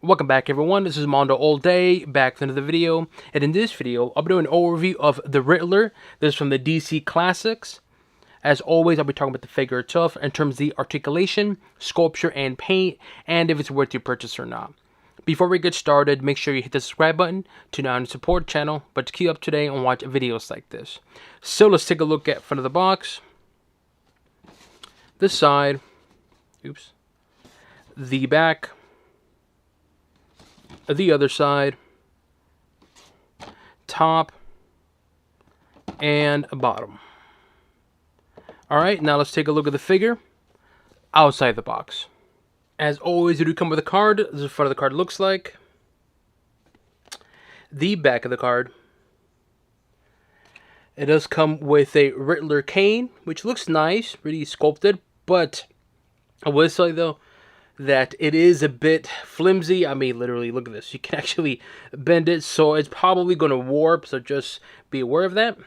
Welcome back everyone, this is MandoAllDay, back with another video, and in this video, I'll be doing an overview of the Riddler. This is from the DC Classics. As always, I'll be talking about the figure itself in terms of the articulation, sculpture, and paint, and if it's worth your purchase or not. Before we get started, make sure you hit the subscribe button to not only support the channel, but to keep up to date and watch videos like this. So let's take a look at front of the box, this side, the back, the other side, top, and bottom. Alright, now let's take a look at the figure outside the box. As always, you do come with a card. This is what the front of the card looks like. The back of the card. It does come with a Riddler cane, which looks nice, really sculpted, but I will say though, that it is a bit flimsy. I mean, literally, look at this. You can actually bend it, so it's probably going to warp, so just be aware of that.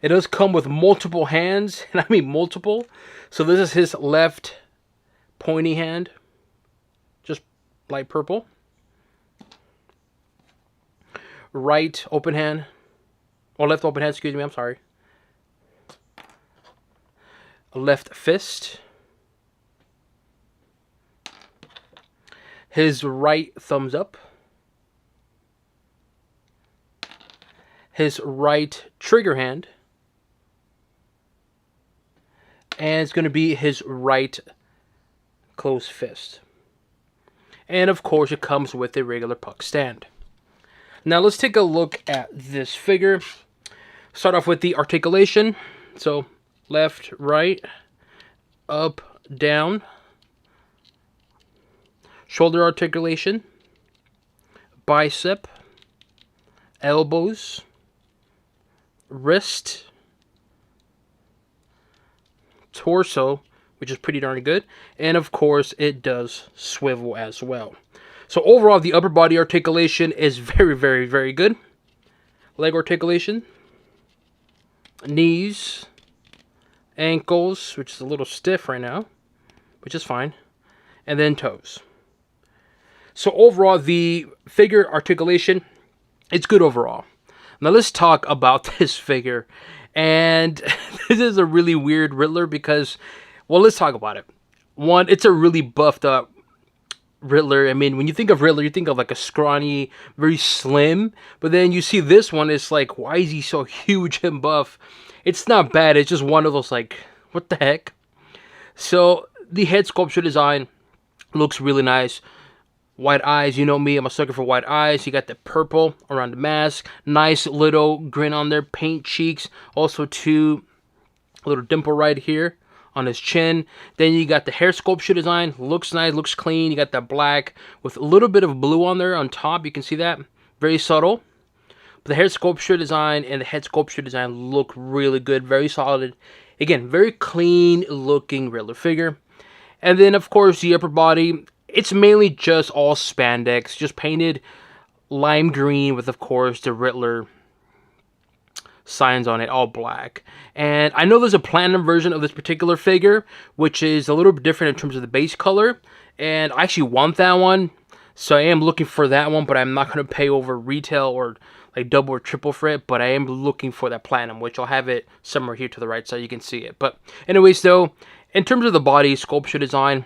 It does come with multiple hands, and I mean multiple. So this is his left pointy hand, just light purple. Right open hand, or left open hand, excuse me, I'm sorry. Left fist. His right thumbs up. His right trigger hand. And it's going to be his right closed fist. And of course it comes with a regular puck stand. Now let's take a look at this figure. Start off with the articulation. So left, right, up, down. Shoulder articulation, bicep, elbows, wrist, torso, which is pretty darn good, and of course it does swivel as well. So overall, the upper body articulation is very, very, very good. Leg articulation, knees, ankles, which is a little stiff right now, which is fine, and then toes. So overall, the figure articulation, it's good overall. Now let's talk about this figure. And this is a really weird Riddler because, well, let's talk about it. One, it's a really buffed up Riddler. I mean, when you think of Riddler, you think of like a scrawny, very slim. But then you see this one, it's like, why is he so huge and buff? It's not bad. It's just one of those like, what the heck? So the head sculpture design looks really nice. White eyes, you know me, I'm a sucker for white eyes. You got the purple around the mask. Nice little grin on there. Paint cheeks. Also a little dimple right here on his chin. Then you got the hair sculpture design. Looks nice, looks clean. You got that black with a little bit of blue on there on top. You can see that. Very subtle. But the hair sculpture design and the head sculpture design look really good. Very solid. Again, very clean looking Riddler figure. And then, of course, the upper body. It's mainly just all spandex, just painted lime green with, of course, the Riddler signs on it, all black. And I know there's a platinum version of this particular figure, which is a little bit different in terms of the base color. And I actually want that one, so I am looking for that one, but I'm not going to pay over retail or like double or triple for it. But I am looking for that platinum, which I'll have it somewhere here to the right so you can see it. But anyways, though, in terms of the body sculpture design,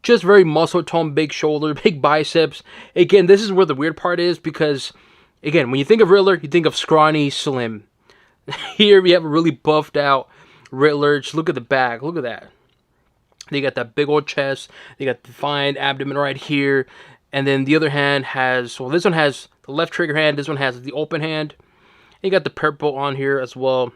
just very muscle tone, big shoulder, big biceps. Again, this is where the weird part is because, again, when you think of Riddler, you think of scrawny, slim. Here we have a really buffed out Riddler. Just look at the back. Look at that. They got that big old chest. They got defined abdomen right here. And then the other hand has, well, this one has the left trigger hand. This one has the open hand. And you got the purple on here as well.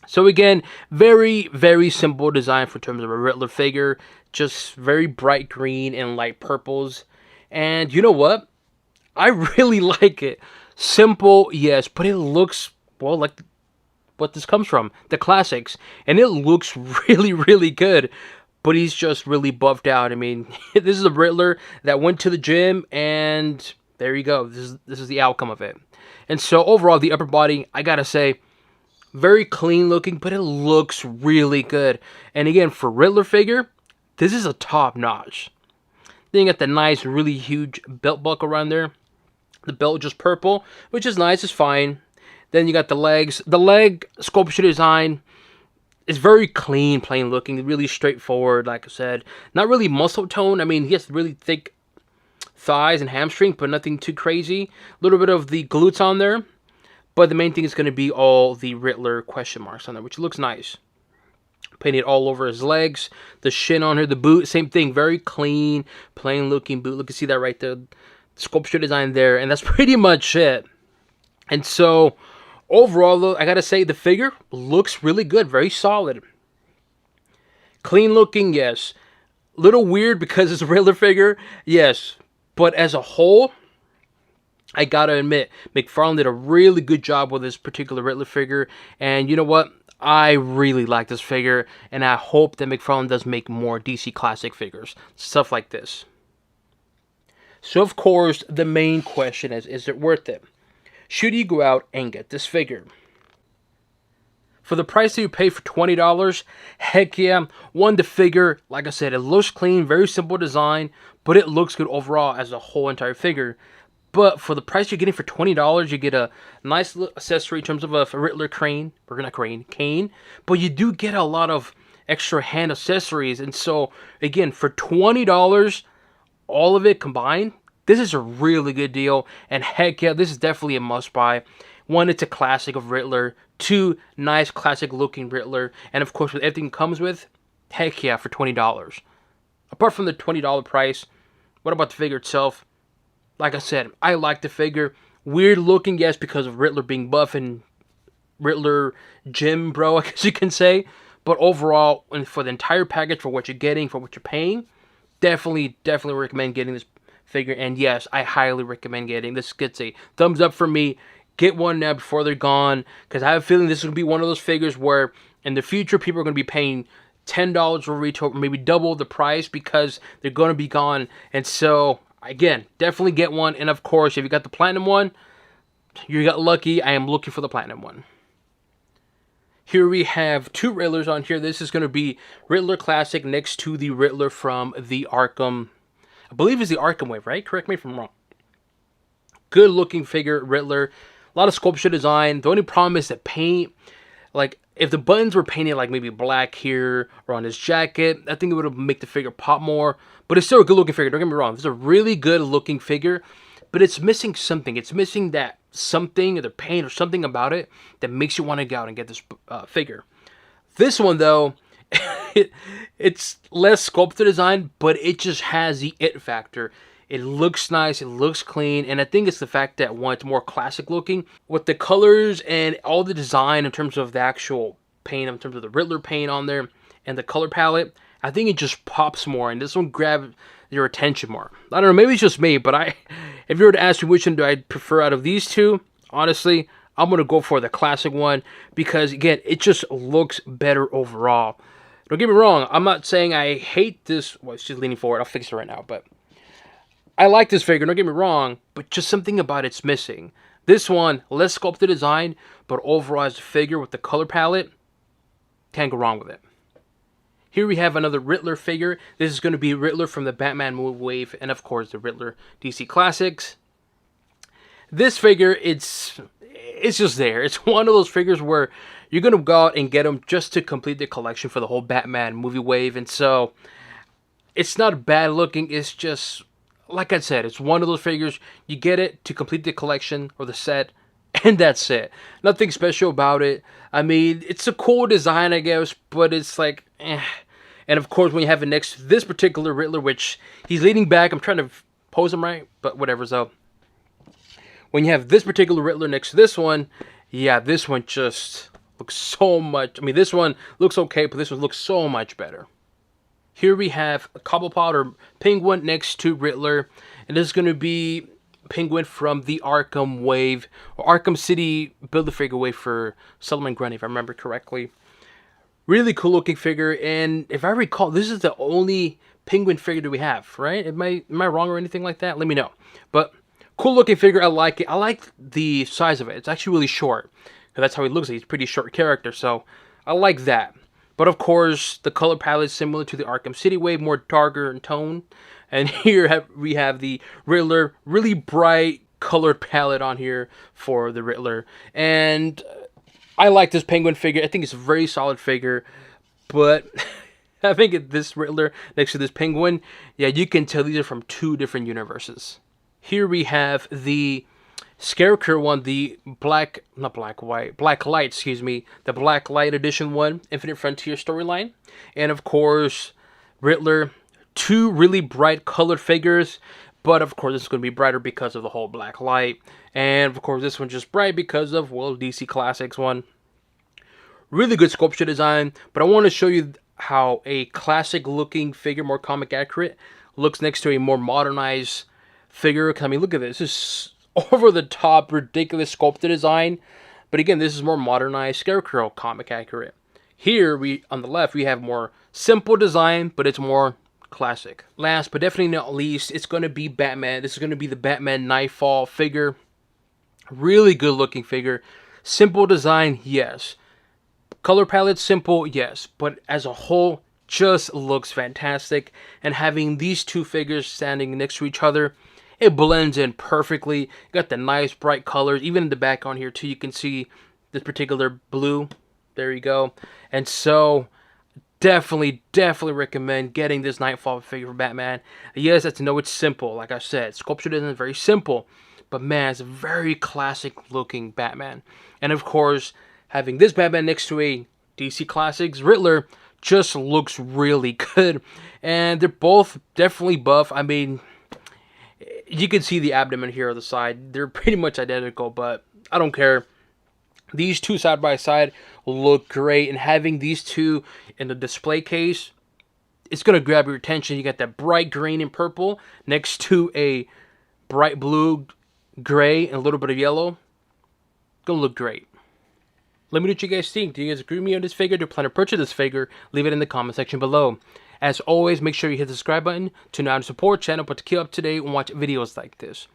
So again, very, very simple design for terms of a Riddler figure. Just very bright green and light purples. And you know what? I really like it. Simple, yes, but it looks, well, like what this comes from. The classics. And it looks really, really good. But he's just really buffed out. I mean, this is a Riddler that went to the gym and there you go. This is the outcome of it. And so overall, the upper body, I gotta say, very clean looking, but it looks really good. And again, for Riddler figure, this is a top notch. Then you got the nice, really huge belt buckle around there. The belt just purple, which is nice, it's fine. Then you got the legs. The leg sculpture design is very clean, plain looking, really straightforward, like I said. Not really muscle tone. I mean, he has really thick thighs and hamstring, but nothing too crazy. A little bit of the glutes on there. But the main thing is going to be all the Riddler question marks on there, which looks nice. Painted all over his legs. The shin on here, the boot, same thing. Very clean, plain looking boot. Look, you see that right there. The sculpture design there. And that's pretty much it. And so, overall, though, I got to say, the figure looks really good. Very solid. Clean looking, yes. Little weird because it's a Riddler figure, yes. But as a whole, I gotta admit, McFarlane did a really good job with this particular Riddler figure. And you know what? I really like this figure. And I hope that McFarlane does make more DC Classic figures. Stuff like this. So, of course, the main question is it worth it? Should you go out and get this figure? For the price that you pay for $20, heck yeah. One, the figure, like I said, it looks clean, very simple design, but it looks good overall as a whole entire figure. But for the price you're getting for $20, you get a nice little accessory in terms of a Riddler cane, but you do get a lot of extra hand accessories. And so, again, for $20, all of it combined, this is a really good deal. And heck yeah, this is definitely a must-buy. One, it's a classic of Riddler. Two, nice classic looking Riddler. And of course, with everything it comes with, heck yeah, for $20. Apart from the $20 price, what about the figure itself? Like I said, I like the figure. Weird looking, yes, because of Riddler being buff and Riddler gym bro, I guess you can say. But overall, and for the entire package, for what you're getting, for what you're paying, definitely recommend getting this figure. And yes, I highly recommend getting this. Gets a thumbs up for me. Get one now before they're gone, because I have a feeling this is going to be one of those figures where in the future people are going to be paying $10 for retail, maybe double the price, because they're going to be gone. And so, again, definitely get one. And of course, if you got the platinum one, you got lucky. I am looking for the platinum one. Here we have two Riddlers on here. This is going to be Riddler Classic next to the Riddler from the Arkham, I believe it's the Arkham Wave, right? Correct me if I'm wrong. Good looking figure, Riddler. A lot of sculpture design. The only problem is the paint. Like, if the buttons were painted like maybe black here or on his jacket, I think it would make the figure pop more. But it's still a good looking figure. Don't get me wrong. It's a really good looking figure. But it's missing something. It's missing that something, or the paint or something about it that makes you want to go out and get this figure. This one, though, it's less sculpted design, but it just has the it factor. It looks nice, it looks clean, and I think it's the fact that, one, it's more classic looking. With the colors and all the design in terms of the actual paint, in terms of the Riddler paint on there, and the color palette, I think it just pops more, and this one grabs your attention more. I don't know, maybe it's just me, but if you were to ask me which one do I prefer out of these two, honestly, I'm going to go for the classic one, because, again, it just looks better overall. Don't get me wrong, I'm not saying I hate this. Well, she's leaning forward, I'll fix it right now, but I like this figure, don't get me wrong, but just something about it's missing. This one, less sculpted design, but overall as a figure with the color palette, can't go wrong with it. Here we have another Riddler figure. This is going to be Riddler from the Batman movie wave, and of course the Riddler DC Classics. This figure, it's just there. It's one of those figures where you're going to go out and get them just to complete the collection for the whole Batman movie wave, and so it's not bad looking, it's just, like I said, it's one of those figures, you get it to complete the collection or the set, and that's it. Nothing special about it. I mean, it's a cool design, I guess, but it's like, eh. And of course, when you have it next to this particular Riddler, which he's leaning back, I'm trying to pose him right, but whatever, so. When you have this particular Riddler next to this one, yeah, this one just looks so much, I mean, this one looks okay, but this one looks so much better. Here we have a Cobblepot or Penguin next to Riddler, and this is going to be Penguin from the Arkham wave, or Arkham City Build-A-Figure wave for Solomon Grundy, if I remember correctly. Really cool looking figure, and if I recall, this is the only Penguin figure that we have, right? Am I wrong or anything like that? Let me know. But cool looking figure, I like it. I like the size of it. It's actually really short. That's how he looks like. He's a pretty short character, so I like that. But of course, the color palette is similar to the Arkham City wave, more darker in tone. And here we have the Riddler, really bright colored palette on here for the Riddler. And I like this Penguin figure. I think it's a very solid figure. But having this Riddler next to this Penguin, yeah, you can tell these are from two different universes. Here we have the Scarecrow one, the Black Light, excuse me, the Black Light edition one, Infinite Frontier storyline. And of course, Riddler, two really bright colored figures, but of course this is going to be brighter because of the whole black light. And of course this one's just bright because of, well, DC Classics one. Really good sculpture design, but I want to show you how a classic looking figure, more comic accurate, looks next to a more modernized figure. I mean, look at this. This is over the top, ridiculous sculpted design. But again, this is more modernized Scarecrow comic accurate. Here, on the left, we have more simple design, but it's more classic. Last, but definitely not least, it's going to be Batman. This is going to be the Batman Nightfall figure. Really good looking figure. Simple design, yes. Color palette, simple, yes. But as a whole, just looks fantastic. And having these two figures standing next to each other, it blends in perfectly. You got the nice bright colors. Even in the back on here too, you can see this particular blue. There you go. And so, definitely recommend getting this Nightfall figure for Batman. Yes, I know it's simple. Like I said, sculpture isn't very simple. But man, it's a very classic looking Batman. And of course, having this Batman next to a DC Classics Riddler just looks really good. And they're both definitely buff. I mean, you can see the abdomen here on the side. They're pretty much identical, but I don't care. These two side by side look great, and having these two in the display case, it's going to grab your attention. You got that bright green and purple next to a bright blue, gray, and a little bit of yellow. Going to look great. Let me know what you guys think. Do you guys agree with me on this figure? Do you plan to purchase this figure? Leave it in the comment section below. As always, make sure you hit the subscribe button to not only support the channel, but to keep up to date and watch videos like this.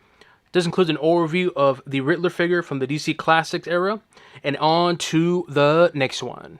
This includes an overview of the Riddler figure from the DC Classics era, and on to the next one.